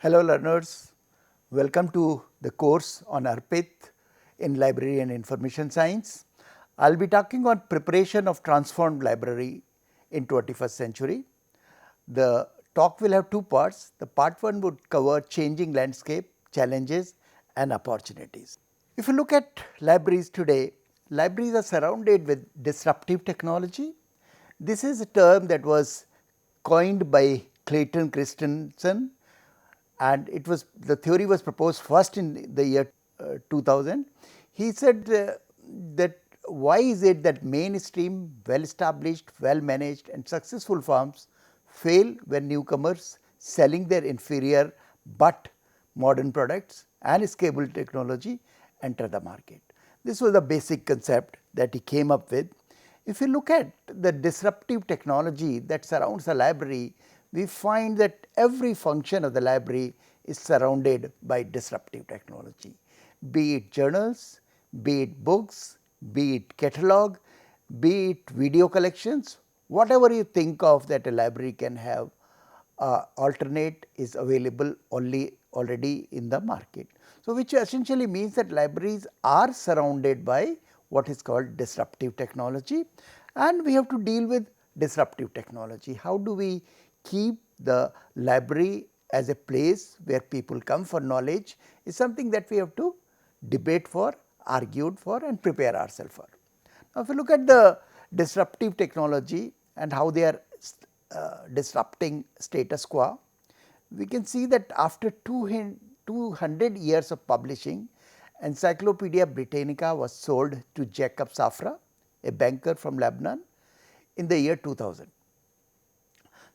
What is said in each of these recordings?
Hello learners, welcome to the course on ARPIT in Library and Information Science. I will be talking on preparation of transformed library in 21st century. The talk will have two parts. The part 1 would cover changing landscape, challenges and opportunities. If you look at libraries today, libraries are surrounded with disruptive technology. This is a term that was coined by Clayton Christensen, and the theory was proposed first in the year 2000. He said that why is it that mainstream, well established, well managed and successful firms fail when newcomers selling their inferior but modern products and scalable technology enter the market. This was the basic concept that he came up with. If you look at the disruptive technology that surrounds a library, we find that every function of the library is surrounded by disruptive technology, be it journals, be it books, be it catalog, be it video collections, whatever you think of that a library can have, alternate is available already in the market. So, which essentially means that libraries are surrounded by what is called disruptive technology, and we have to deal with disruptive technology. How do we keep the library as a place where people come for knowledge is something that we have to debate for, argued for and prepare ourselves for. Now, if you look at the disruptive technology and how they are disrupting status quo, we can see that after 200 years of publishing, Encyclopedia Britannica was sold to Jacob Safra, a banker from Lebanon, in the year 2000.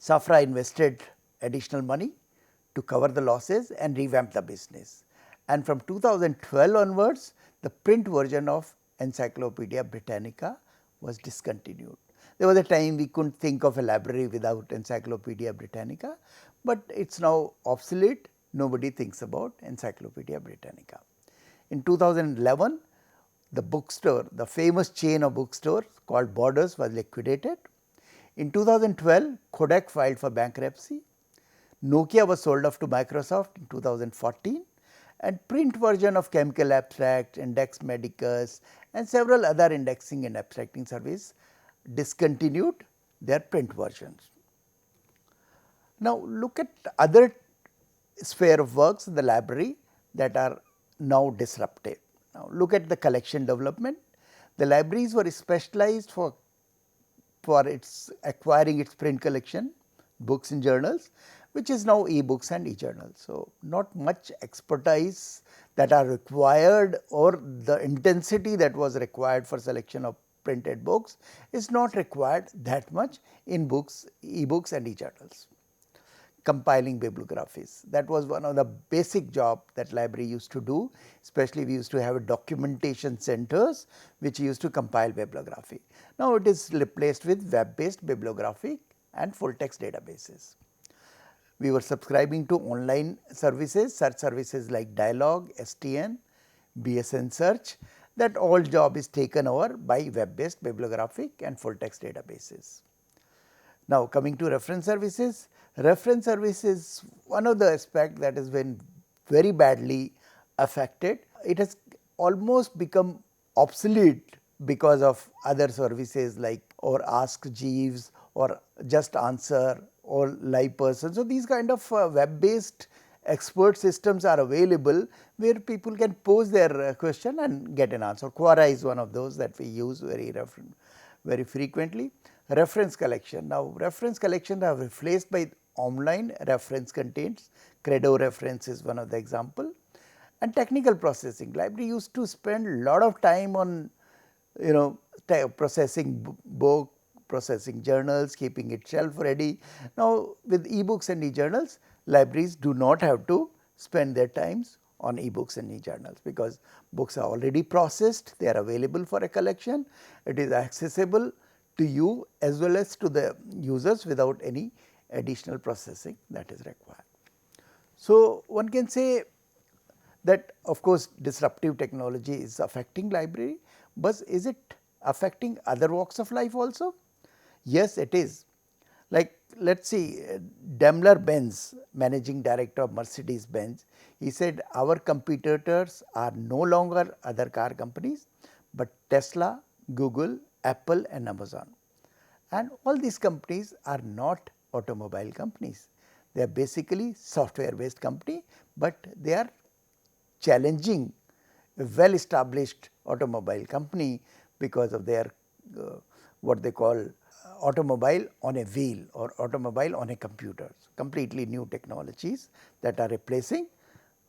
Safra invested additional money to cover the losses and revamp the business, and from 2012 onwards the print version of Encyclopedia Britannica was discontinued. There was a time we couldn't think of a library without Encyclopedia Britannica, but it is now obsolete. Nobody thinks about Encyclopedia Britannica. In 2011, the bookstore, the famous chain of bookstores called Borders, was liquidated. In 2012, Kodak filed for bankruptcy. Nokia was sold off to Microsoft in 2014, and print version of Chemical Abstract, Index Medicus and several other indexing and abstracting service discontinued their print versions. Now, look at other sphere of works in the library that are now disrupted. Now, look at the collection development. The libraries were specialized for its acquiring its print collection, books and journals, which is now e-books and e-journals. So, not much expertise that are required, or the intensity that was required for selection of printed books is not required that much in books, e-books and e-journals. Compiling bibliographies, that was one of the basic job that library used to do, especially we used to have documentation centers which used to compile bibliography. Now, it is replaced with web based bibliography and full text databases. We were subscribing to online services, search services like Dialog, STN, BSN search, that all job is taken over by web based bibliographic and full text databases. Now, coming to reference services is one of the aspects that has been very badly affected. It has almost become obsolete because of other services like or Ask Jeeves or Just Answer or Live Person. So, these kind of web based expert systems are available where people can pose their question and get an answer. Quora is one of those that we use very frequently. Reference collection. Now, reference collection are replaced by online reference contents. Credo reference is one of the example. And technical processing. Library used to spend a lot of time on processing book, processing journals, keeping it shelf ready. Now, with e-books and e-journals, libraries do not have to spend their times on e-books and e-journals, because books are already processed, they are available for a collection, it is accessible to you as well as to the users without any additional processing that is required. So, one can say that of course, disruptive technology is affecting library, but is it affecting other walks of life also? Yes, it is. Like let us see, Daimler Benz managing director of Mercedes-Benz. He said our competitors are no longer other car companies, but Tesla, Google, Apple and Amazon. And all these companies are not automobile companies. They are basically software based company, but they are challenging a well established automobile company because of their what they call automobile on a wheel or automobile on a computer, completely new technologies that are replacing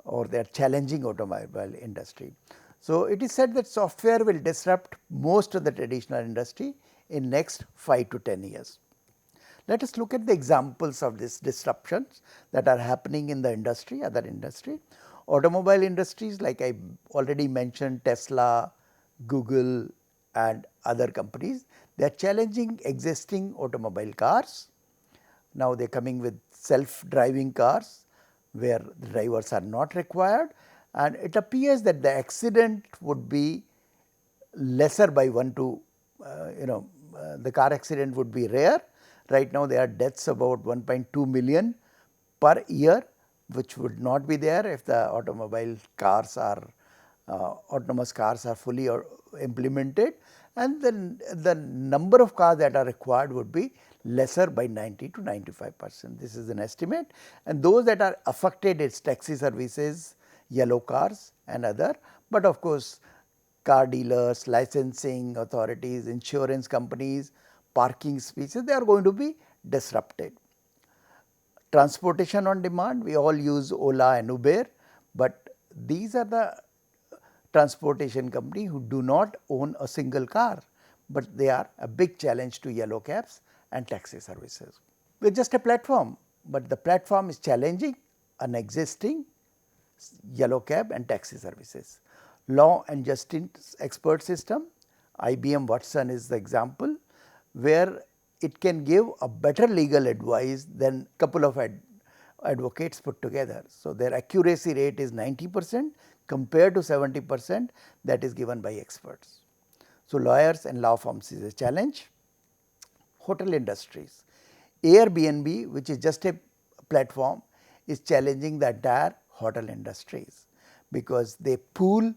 or they are challenging automobile industry. So, it is said that software will disrupt most of the traditional industry in next 5 to 10 years. Let us look at the examples of these disruptions that are happening in the industry, other industry. Automobile industries like I already mentioned Tesla, Google and other companies, they are challenging existing automobile cars. Now, they are coming with self-driving cars where the drivers are not required, and it appears that the accident would be lesser by 1 to the car accident would be rare. Right now, there are deaths about 1.2 million per year, which would not be there if the automobile cars are autonomous cars are fully implemented, and then the number of cars that are required would be lesser by 90 to 95%. This is an estimate, and those that are affected is taxi services, yellow cars and other, but of course, car dealers, licensing authorities, insurance companies, parking spaces, they are going to be disrupted. Transportation on demand, we all use Ola and Uber, but these are the transportation company who do not own a single car, but they are a big challenge to yellow cabs and taxi services. We are just a platform, but the platform is challenging an existing yellow cab and taxi services. Law and justice expert system, IBM Watson is the example, where it can give a better legal advice than couple of advocates put together. So, their accuracy rate is 90% compared to 70% that is given by experts. So, lawyers and law firms is a challenge. Hotel industries, Airbnb, which is just a platform, is challenging the entire hotel industries because they pool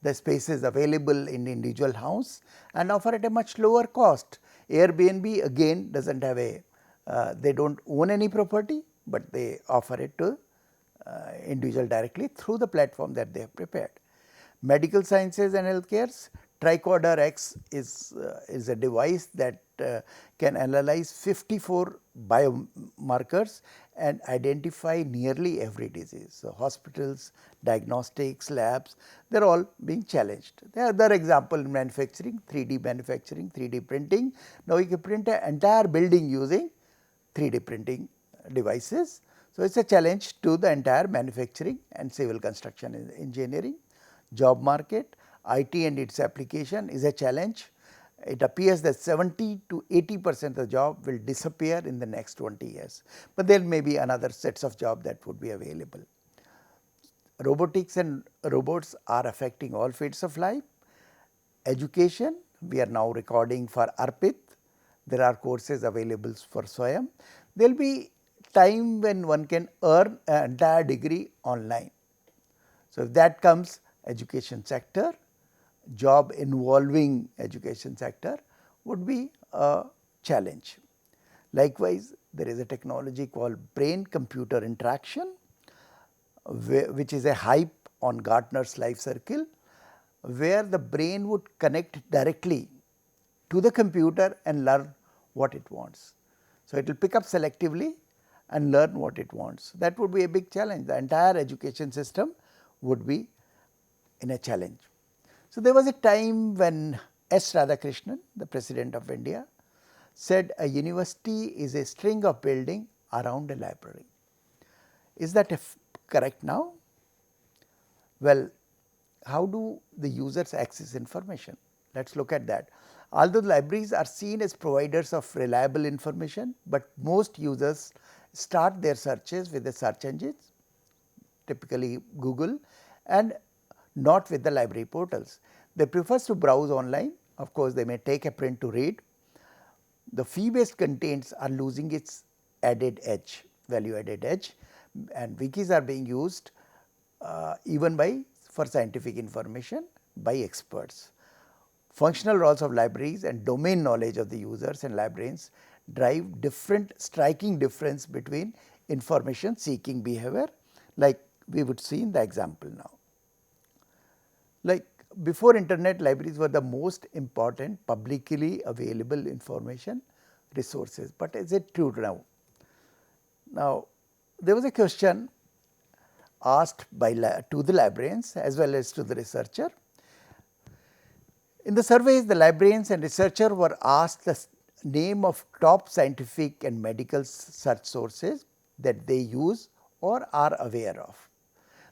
the spaces available in individual house and offer at a much lower cost. Airbnb again does not have a, they do not own any property, but they offer it to individual directly through the platform that they have prepared. Medical sciences and healthcares, Tricorder X is a device that can analyze 54 biomarkers and identify nearly every disease. So, hospitals, diagnostics, labs, they are all being challenged. There are other example in manufacturing, 3D manufacturing, 3D printing. Now, you can print an entire building using 3D printing devices. So, it is a challenge to the entire manufacturing and civil construction engineering. Job market, IT and its application is a challenge. It appears that 70 to 80% of the job will disappear in the next 20 years, but there may be another sets of job that would be available. Robotics and robots are affecting all fields of life. Education, we are now recording for ARPIT. There are courses available for SWAYAM. There will be time when one can earn an entire degree online. So, if that comes, education sector, job involving education sector would be a challenge. Likewise, there is a technology called brain computer interaction, which is a hype on Gartner's life cycle, where the brain would connect directly to the computer and learn what it wants. So, it will pick up selectively and learn what it wants. That would be a big challenge. The entire education system would be in a challenge. So, there was a time when S. Radhakrishnan, the President of India, said a university is a string of building around a library. Is that correct now? Well, how do the users access information? Let us look at that. Although libraries are seen as providers of reliable information, but most users start their searches with the search engines, typically Google, and not with the library portals. They prefer to browse online. Of course, they may take a print to read. The fee based contents are losing its added edge, value added edge, and wikis are being used even for scientific information by experts. Functional roles of libraries and domain knowledge of the users and librarians drive striking difference between information seeking behavior, like we would see in the example now. Like before internet, libraries were the most important publicly available information resources, but is it true now? Now, there was a question asked to the librarians as well as to the researcher. In the surveys, the librarians and researcher were asked the name of top scientific and medical search sources that they use or are aware of.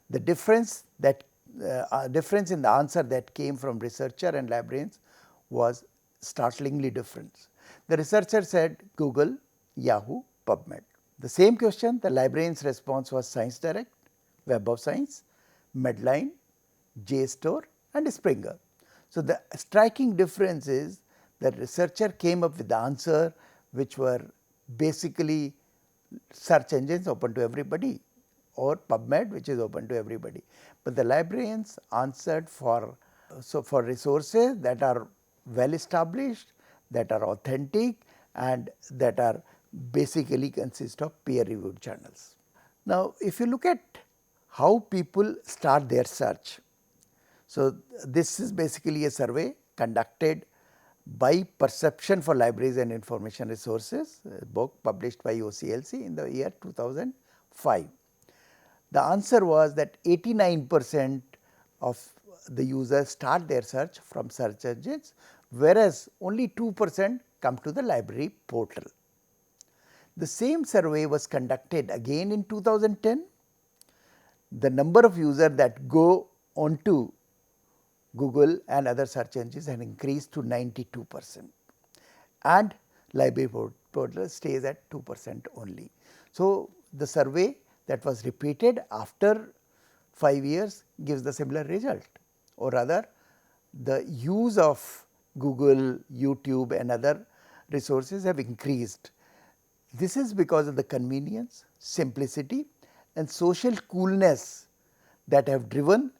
The difference in the answer that came from researcher and librarians was startlingly different. The researcher said Google, Yahoo, PubMed. The same question, the librarian's response was Science Direct, Web of Science, Medline, JSTOR and Springer. So, the striking difference is that researcher came up with the answer which were basically search engines open to everybody or PubMed which is open to everybody, but the librarians answered for resources that are well established, that are authentic and that are basically consist of peer reviewed journals. Now, if you look at how people start their search, so this is basically a survey conducted by Perception for Libraries and Information Resources, a book published by OCLC in the year 2005. The answer was that 89% of the users start their search from search engines, whereas only 2% come to the library portal. The same survey was conducted again in 2010. The number of users that go onto Google and other search engines has increased to 92% and library portal stays at 2% only. So, the survey that was repeated after 5 years gives the similar result, or rather the use of Google, YouTube and other resources have increased. This is because of the convenience, simplicity and social coolness that have driven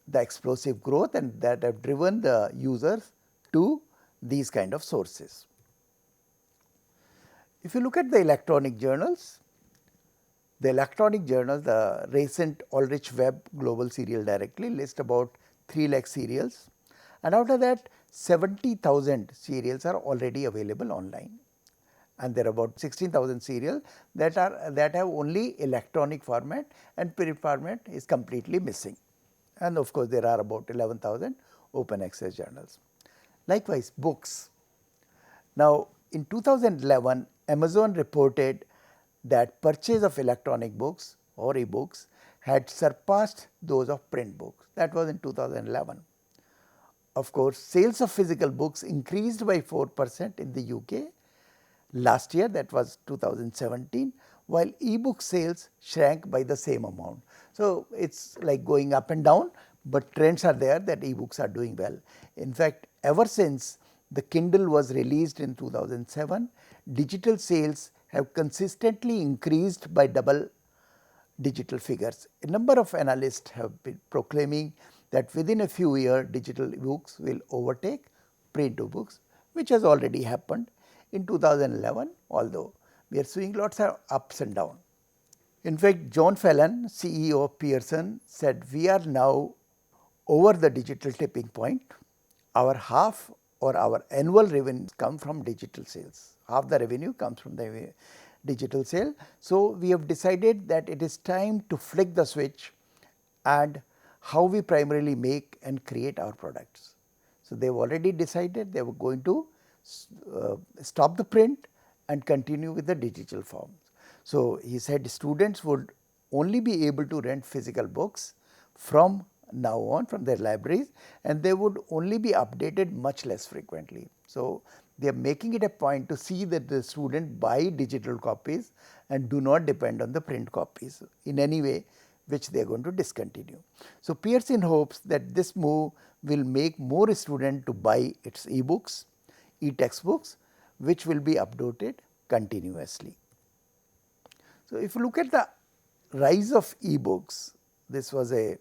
the explosive growth and that have driven the users to these kind of sources. If you look at the electronic journals, the recent Ulrich Web Global Serial Directory lists about 3 lakh serials, and out of that 70,000 serials are already available online, and there are about 16,000 serials that have only electronic format and print format is completely missing. And of course, there are about 11,000 open access journals. Likewise, books. Now, in 2011, Amazon reported that purchase of electronic books or e-books had surpassed those of print books. That was in 2011. Of course, sales of physical books increased by 4% in the UK last year, that was 2017, while e-book sales shrank by the same amount. So, it is like going up and down, but trends are there that e-books are doing well. In fact, ever since the Kindle was released in 2007, digital sales have consistently increased by double digital figures. A number of analysts have been proclaiming that within a few years digital books will overtake print books, which has already happened in 2011, although we are seeing lots of ups and downs. In fact, John Fallon, CEO of Pearson, said we are now over the digital tipping point. Our annual revenue comes from digital sales. Half the revenue comes from the digital sale. So, we have decided that it is time to flick the switch and how we primarily make and create our products. So, they have already decided they were going to stop the print and continue with the digital forms. So, he said students would only be able to rent physical books from now on from their libraries, and they would only be updated much less frequently. So, they are making it a point to see that the student buy digital copies and do not depend on the print copies in any way, which they are going to discontinue. So, Pearson hopes that this move will make more students to buy its e-books, e-textbooks, which will be updated continuously. So, if you look at the rise of e-books, this was a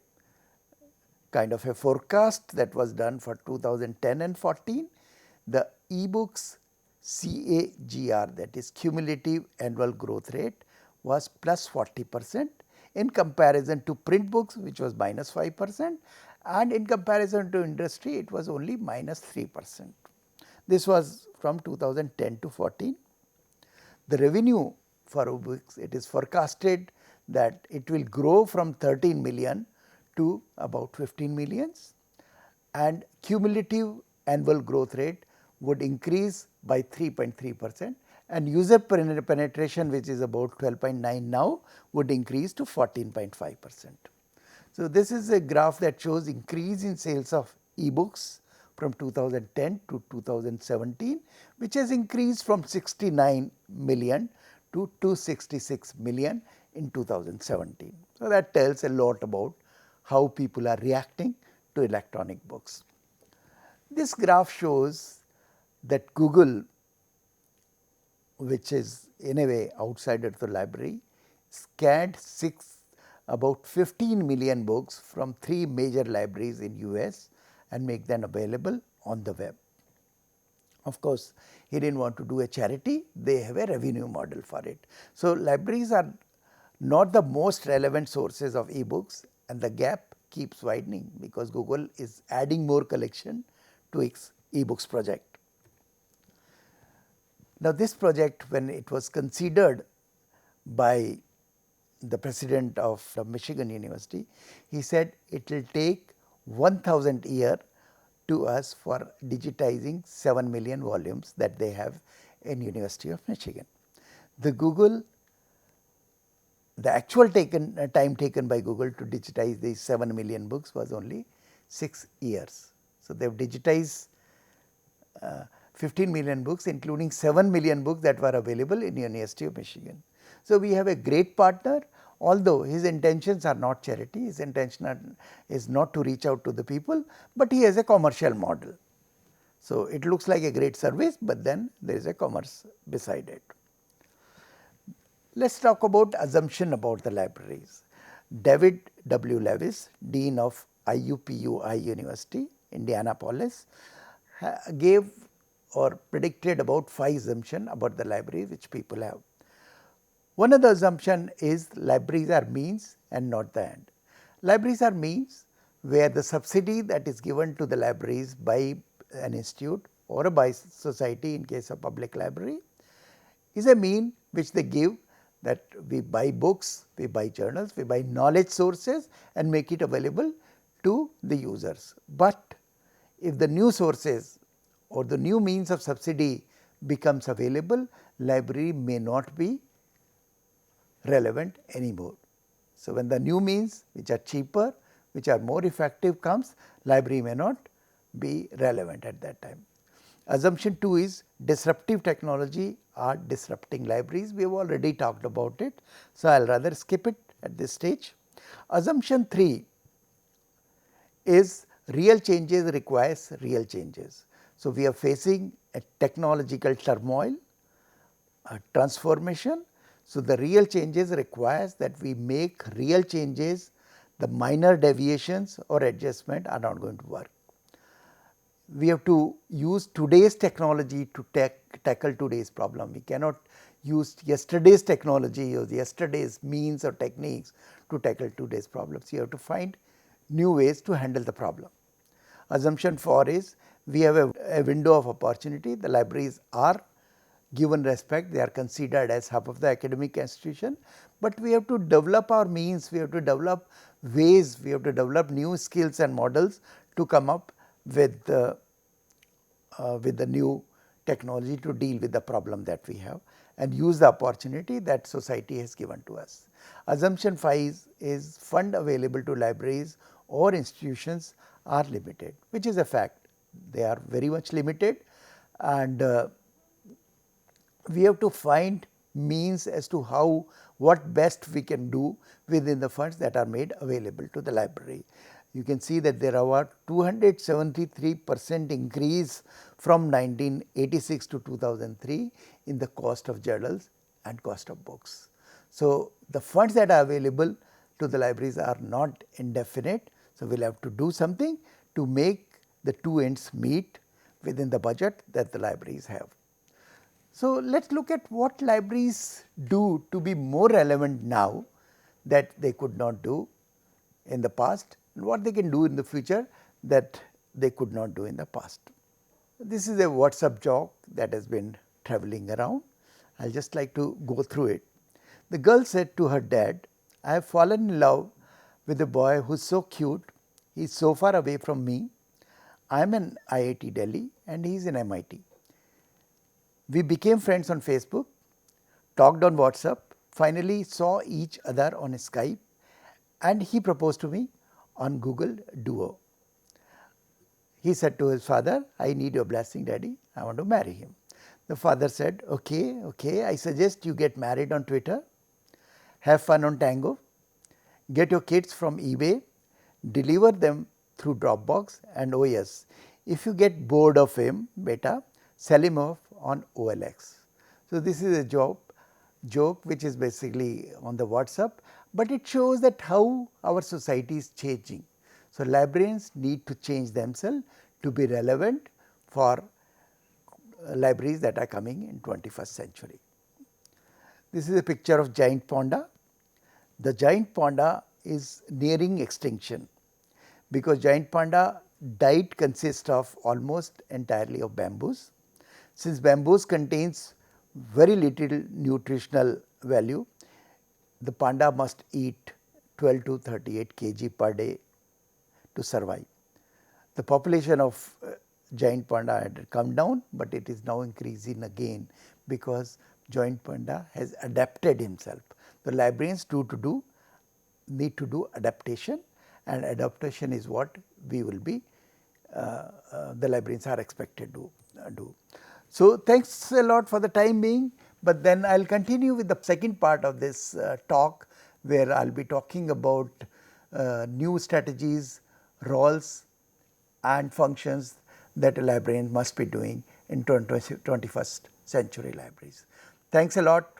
kind of a forecast that was done for 2010 and 14. The e-books CAGR, that is cumulative annual growth rate, was plus 40% in comparison to print books, which was minus 5%, and in comparison to industry it was only minus 3%. This was from 2010 to 14. The revenue for e-books, it is forecasted that it will grow from 13 million to about 15 millions, and cumulative annual growth rate would increase by 3.3%, and user penetration, which is about 12.9 now, would increase to 14.5%. So, this is a graph that shows increase in sales of e-books from 2010 to 2017, which has increased from 69 million to 266 million in 2017. So, that tells a lot about how people are reacting to electronic books. This graph shows that Google, which is in a way outsider to the library, scanned about 15 million books from 3 major libraries in US and make them available on the web. Of course, he did not want to do a charity, they have a revenue model for it. So, libraries are not the most relevant sources of e-books, and the gap keeps widening because Google is adding more collection to its e-books project. Now, this project, when it was considered by the president of Michigan University, he said it will take 1000 years to us for digitizing 7 million volumes that they have in University of Michigan. The actual time taken by Google to digitize these 7 million books was only 6 years. So, they have digitized 15 million books, including 7 million books that were available in University of Michigan. So, we have a great partner, although his intentions are not charity, his intention is not to reach out to the people, but he has a commercial model. So, it looks like a great service, but then there is a commerce beside it. Let us talk about assumption about the libraries. David W. Lewis, Dean of IUPUI University, Indianapolis, gave or predicted about 5 assumptions about the library which people have. One of the assumption is libraries are means and not the end. Libraries are means where the subsidy that is given to the libraries by an institute or by society in case of public library is a mean which they give, that we buy books, we buy journals, we buy knowledge sources and make it available to the users. But if the new sources or the new means of subsidy becomes available, library may not be relevant anymore. So, when the new means which are cheaper, which are more effective comes, library may not be relevant at that time. Assumption 2 is disruptive technology are disrupting libraries. We have already talked about it. So, I will rather skip it at this stage. Assumption 3 is real changes requires real changes. So, we are facing a technological turmoil, a transformation. So, the real changes requires that we make real changes, the minor deviations or adjustment are not going to work. We have to use today's technology to tackle today's problem. We cannot use yesterday's technology or yesterday's means or techniques to tackle today's problems. You have to find new ways to handle the problem. Assumption 4 is we have a window of opportunity. The libraries are given respect, they are considered as hub of the academic institution, but we have to develop our means, we have to develop ways, we have to develop new skills and models to come up with the new technology to deal with the problem that we have and use the opportunity that society has given to us. Assumption 5 is fund available to libraries or institutions are limited, which is a fact. They are very much limited, and we have to find means as to how, what best we can do within the funds that are made available to the library. You can see that there are 273% increase from 1986 to 2003 in the cost of journals and cost of books. So, the funds that are available to the libraries are not indefinite. So, we will have to do something to make the two ends meet within the budget that the libraries have. So, let us look at what libraries do to be more relevant now that they could not do in the past, and what they can do in the future that they could not do in the past. This is a WhatsApp joke that has been traveling around. I will just like to go through it. The girl said to her dad, I have fallen in love with a boy who is so cute, he is so far away from me. I am in IIT Delhi and he is in MIT. We became friends on Facebook, talked on WhatsApp, finally saw each other on Skype, and he proposed to me on Google Duo. He said to his father, I need your blessing, Daddy, I want to marry him. The father said, okay, I suggest you get married on Twitter, have fun on Tango, get your kids from eBay, deliver them through Dropbox, and oh yes, if you get bored of him, beta, sell him off on OLX. So, this is a joke which is basically on the WhatsApp, but it shows that how our society is changing. So, librarians need to change themselves to be relevant for libraries that are coming in 21st century. This is a picture of giant panda. The giant panda is nearing extinction because giant panda diet consists of almost entirely of bamboos. Since bamboos contains very little nutritional value, the panda must eat 12 to 38 kg per day to survive. The population of giant panda had come down, but it is now increasing again because giant panda has adapted himself. The librarians need to do adaptation, and adaptation is what we will be the librarians are expected to do. So, thanks a lot for the time being, but then I will continue with the second part of this talk, where I will be talking about new strategies, roles and functions that a librarian must be doing in 21st century libraries. Thanks a lot